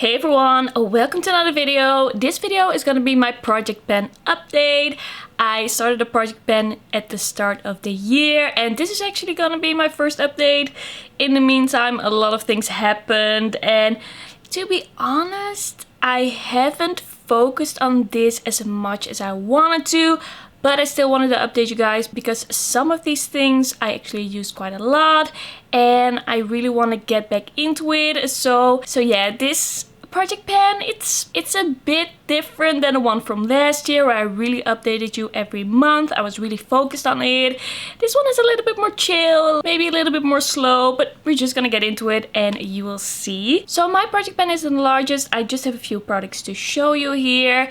Hey everyone, welcome to another video. This video is going to be my project pen update. I started a project pen at the start of the year and this is actually going to be my first update. In the meantime, a lot of things happened and to be honest, I haven't focused on this as much as I wanted to. But I still wanted to update you guys because some of these things I actually used quite a lot and I really want to get back into it. So yeah, this project pen, it's a bit different than the one from last year where I really updated you every month. I was really focused on it. This one is a little bit more chill, maybe a little bit more slow, but we're just gonna get into it and you will see. So my project pen isn't the largest. I just have a few products to show you here.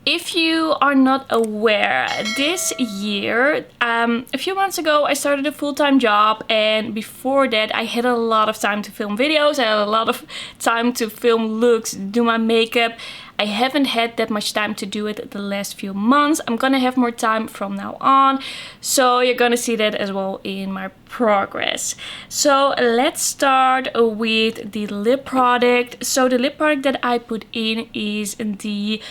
If you are not aware, this year, a few months ago, I started a full-time job and before that I had a lot of time to film videos. I had a lot of time to film looks, do my makeup. I haven't had that much time to do it the last few months. I'm gonna have more time from now on. So you're gonna see that as well in my progress. So let's start with the lip product. So the lip product that I put in is the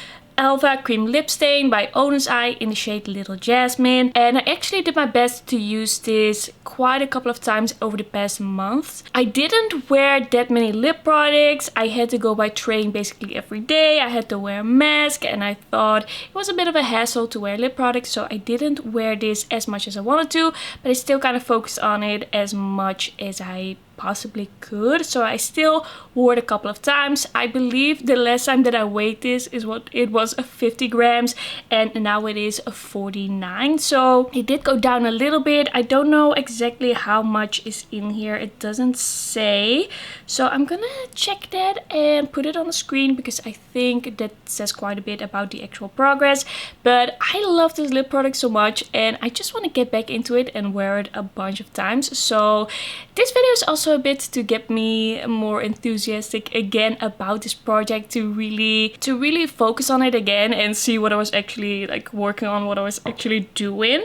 Elva Cream Lip Stain by Oden's Eye in the shade Little Jasmin. And I actually did my best to use this quite a couple of times over the past months. I didn't wear that many lip products. I had to go by train basically every day. I had to wear a mask and I thought it was a bit of a hassle to wear lip products. So I didn't wear this as much as I wanted to, but I still kind of focused on it as much as I possibly could. So I still wore it a couple of times. I believe the last time that I weighed this is what it was 50 grams and now it is 49. So it did go down a little bit. I don't know exactly how much is in here. It doesn't say. So I'm gonna check that and put it on the screen because I think that says quite a bit about the actual progress. But I love this lip product so much and I just want to get back into it and wear it a bunch of times. So this video is also a bit to get me more enthusiastic again about this project, to really focus on it again and see what I was actually like working on, what I was actually doing.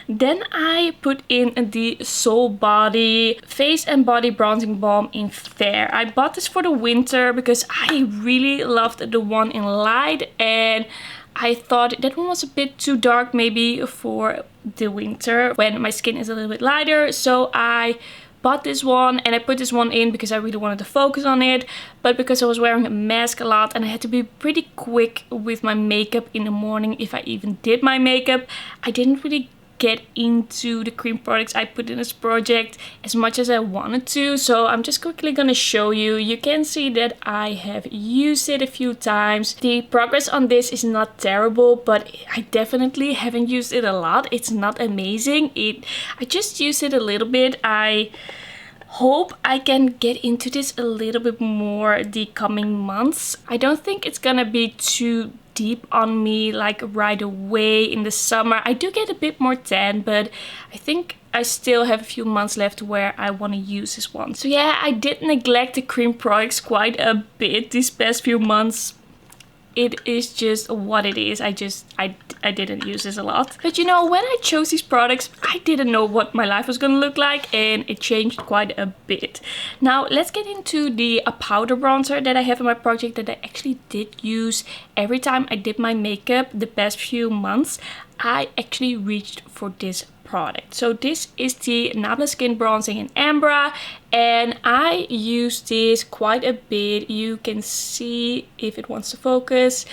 Then I put in the Soul Body Face and Body Bronzing Balm in Fair. I bought this for the winter because I really loved the one in light and I thought that one was a bit too dark maybe for the winter when my skin is a little bit lighter. So I bought this one and I put this one in because I really wanted to focus on it, but because I was wearing a mask a lot and I had to be pretty quick with my makeup in the morning if I even did my makeup, I didn't really get into the cream products I put in this project as much as I wanted to. So I'm just quickly gonna show you. You can see that I have used it a few times. The progress on this is not terrible, but I definitely haven't used it a lot. It's not amazing. I just used it a little bit. I hope I can get into this a little bit more the coming months. I don't think it's gonna be too deep on me like right away in the summer. I do get a bit more tan, but I think I still have a few months left where I want to use this one. So yeah, I did neglect the cream products quite a bit these past few months. It is just what it is. I didn't use this a lot. But you know, when I chose these products, I didn't know what my life was gonna look like and it changed quite a bit. Now let's get into the powder bronzer that I have in my project that I actually did use every time I did my makeup the past few months. I actually reached for this product. So this is the Nabla Skin Bronzing in Ambra and I use this quite a bit. You can see if it wants to focus.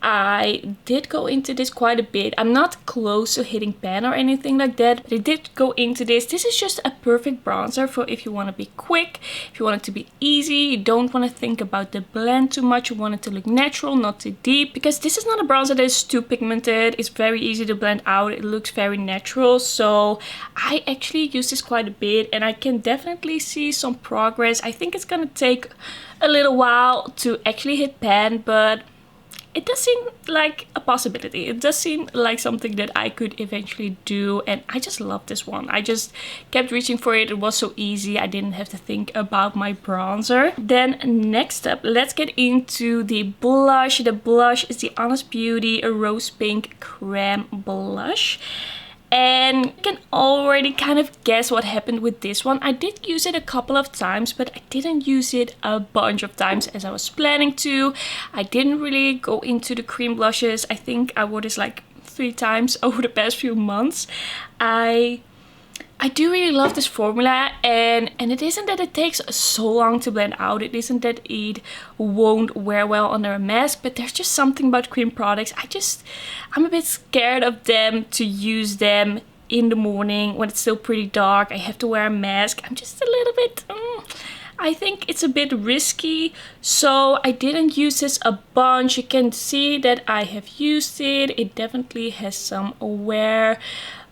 I did go into this quite a bit. I'm not close to hitting pan or anything like that, but I did go into this. This is just a perfect bronzer for if you want to be quick, if you want it to be easy, you don't want to think about the blend too much, you want it to look natural, not too deep, because this is not a bronzer that is too pigmented. It's very easy to blend out. It looks very natural. So I actually use this quite a bit and I can definitely see some progress. I think it's gonna take a little while to actually hit pan, but it does seem like a possibility. It does seem like something that I could eventually do and I just love this one. I just kept reaching for it. It was so easy. I didn't have to think about my bronzer. Then next up, let's get into the blush. The blush is the Honest Beauty Rose Pink Creme Blush. And you can already kind of guess what happened with this one. I did use it a couple of times, but I didn't use it a bunch of times as I was planning to. I didn't really go into the cream blushes. I think I wore this like 3 times over the past few months. I do really love this formula, and it isn't that it takes so long to blend out. It isn't that it won't wear well under a mask, but there's just something about cream products. I'm a bit scared of them to use them in the morning when it's still pretty dark. I have to wear a mask. I'm just a little bit... I think it's a bit risky, so I didn't use this a bunch. You can see that I have used it. It definitely has some wear,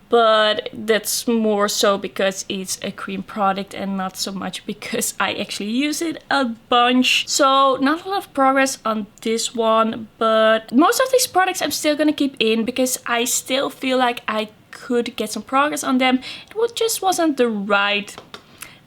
but that's more so because it's a cream product and not so much because I actually use it a bunch. So not a lot of progress on this one, but most of these products I'm still gonna keep in because I still feel like I could get some progress on them. It just wasn't the right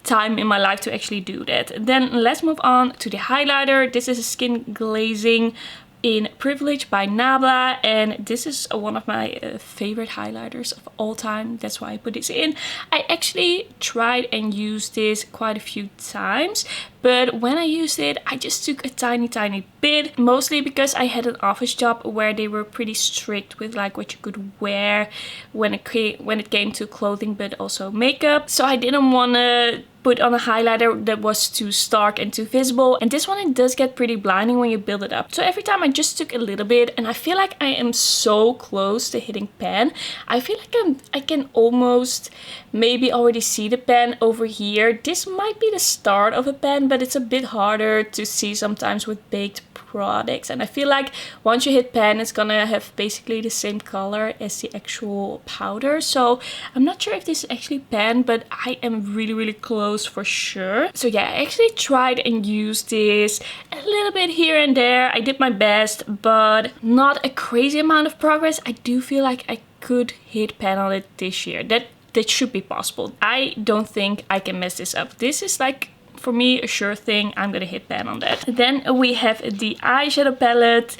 time in my life to actually do that. Then let's move on to the highlighter. This is a Skin Glazing in Privilege by Nabla, and this is one of my favorite highlighters of all time. That's why I put this in. I actually tried and used this quite a few times, but when I used it, I just took a tiny bit, mostly because I had an office job where they were pretty strict with like what you could wear when it came to clothing, but also makeup. So I didn't want to put on a highlighter that was too stark and too visible, and this one, it does get pretty blinding when you build it up. So every time I just took a little bit, and I feel like I am so close to hitting pan. I feel like I can almost maybe already see the pan over here. This might be the start of a pan, but it's a bit harder to see sometimes with baked products, and I feel like once you hit pan, it's gonna have basically the same color as the actual powder. So I'm not sure if this is actually pan, but I am really close for sure. So yeah, I actually tried and used this a little bit here and there. I did my best, but not a crazy amount of progress. I do feel like I could hit pan on it this year. That should be possible. I don't think I can mess this up. This is like, for me, a sure thing. I'm gonna hit pan on that. Then we have the eyeshadow palette.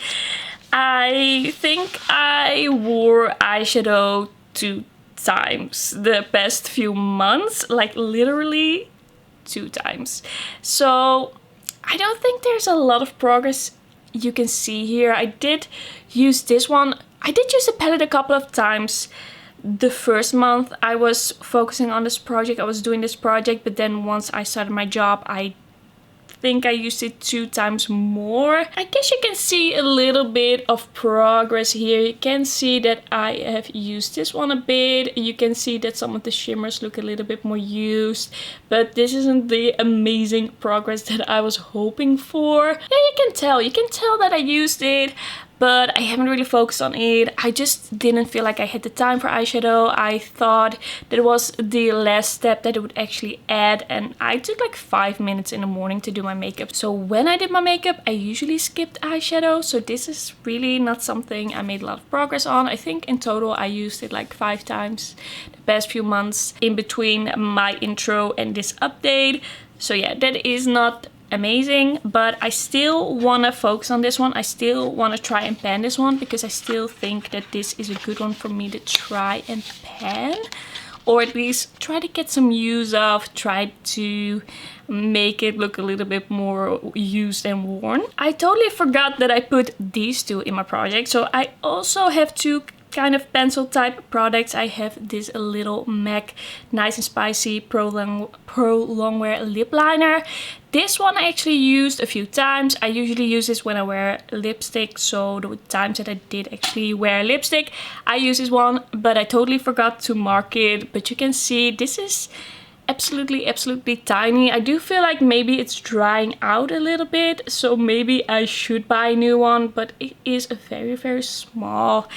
I think I wore eyeshadow 2 times the past few months, like literally 2 times. So I don't think there's a lot of progress you can see here. I did use this one. I did use the palette a couple of times. The first month I was focusing on this project, I was doing this project, but then once I started my job, I think I used it 2 times more. I guess you can see a little bit of progress here. You can see that I have used this one a bit. You can see that some of the shimmers look a little bit more used, but this isn't the amazing progress that I was hoping for. Yeah, you can tell that I used it, but I haven't really focused on it. I just didn't feel like I had the time for eyeshadow. I thought that it was the last step that it would actually add, and I took like 5 minutes in the morning to do my makeup. So when I did my makeup, I usually skipped eyeshadow. So this is really not something I made a lot of progress on. I think in total I used it like 5 times the past few months in between my intro and this update. So yeah, that is not amazing, but I still want to focus on this one. I still want to try and pan this one because I still think that this is a good one for me to try and pan, or at least try to get some use of, try to make it look a little bit more used and worn. I totally forgot that I put these 2 in my project. So I also have 2 kind of pencil type products. I have this little MAC Nice and Spicy Pro Longwear Lip Liner. This one I actually used a few times. I usually use this when I wear lipstick, so the times that I did actually wear lipstick, I use this one, but I totally forgot to mark it. But you can see this is absolutely tiny. I do feel like maybe it's drying out a little bit, so maybe I should buy a new one, but it is very small.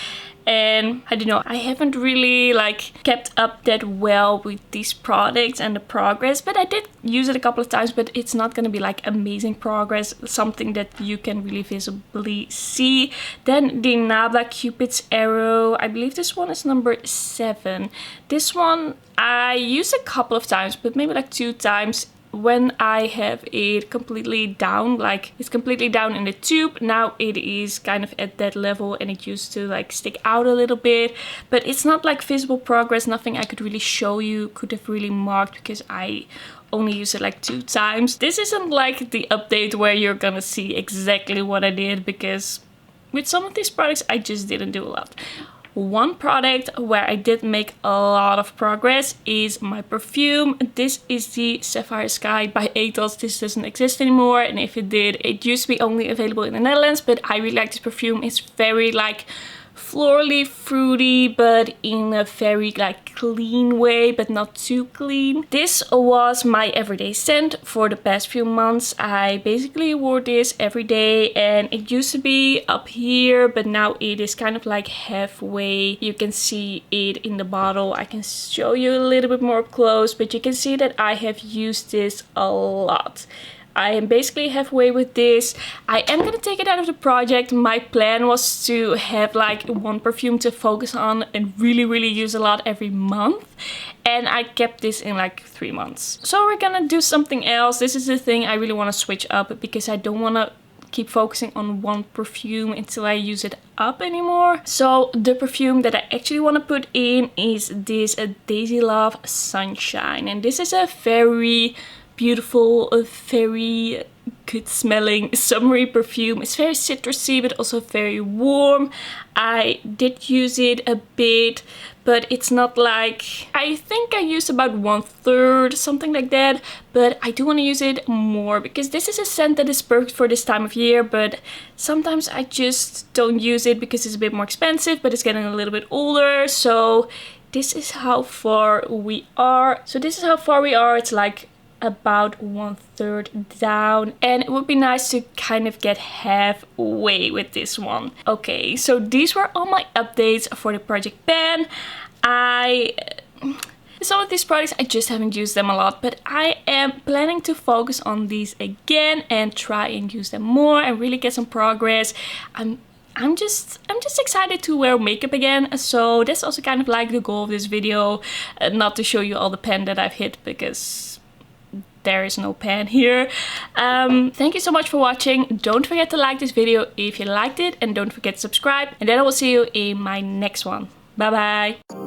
And I don't know, I haven't really like kept up that well with these products and the progress, but I did use it a couple of times, but it's not gonna be like amazing progress, something that you can really visibly see. Then the Nabla Cupid's Arrow, I believe this one is number 7. This one I used a couple of times, but maybe like 2 times when I have it completely down, like it's completely down in the tube. Now it is kind of at that level and it used to like stick out a little bit, but it's not like visible progress. Nothing I could really show you, could have really marked, because I only use it like 2 times. This isn't like the update where you're gonna see exactly what I did, because with some of these products I just didn't do a lot. One product where I did make a lot of progress is my perfume. This is the Sapphire Sky by Etos. This doesn't exist anymore, and if it did, it used to be only available in the Netherlands, but I really like this perfume. It's very like florally fruity, but in a very like clean way, but not too clean. This was my everyday scent for the past few months. I basically wore this every day, and it used to be up here, but now it is kind of like halfway. You can see it in the bottle. I can show you a little bit more up close, but you can see that I have used this a lot. I am basically halfway with this. I am gonna take it out of the project. My plan was to have like one perfume to focus on and really use a lot every month. And I kept this in like 3 months. So we're gonna do something else. This is the thing I really wanna switch up, because I don't wanna keep focusing on one perfume until I use it up anymore. So the perfume that I actually want to put in is this Daisy Love Sunshine. And this is a very beautiful, a very good smelling summery perfume. It's very citrusy, but also very warm. I did use it a bit, but it's not like, I think I used about 1/3, something like that. But I do want to use it more, because this is a scent that is perfect for this time of year, but sometimes I just don't use it because it's a bit more expensive, but it's getting a little bit older. So this is how far we are. It's like about 1/3 down, and it would be nice to kind of get halfway with this one. Okay, so these were all my updates for the project pan. Some of these products I just haven't used them a lot, but I am planning to focus on these again and try and use them more and really get some progress. I'm just excited to wear makeup again, so that's also kind of like the goal of this video, not to show you all the pan that I've hit, because there is no pan here. Thank you so much for watching. Don't forget to like this video if you liked it, and don't forget to subscribe, and then I will see you in my next one. Bye bye.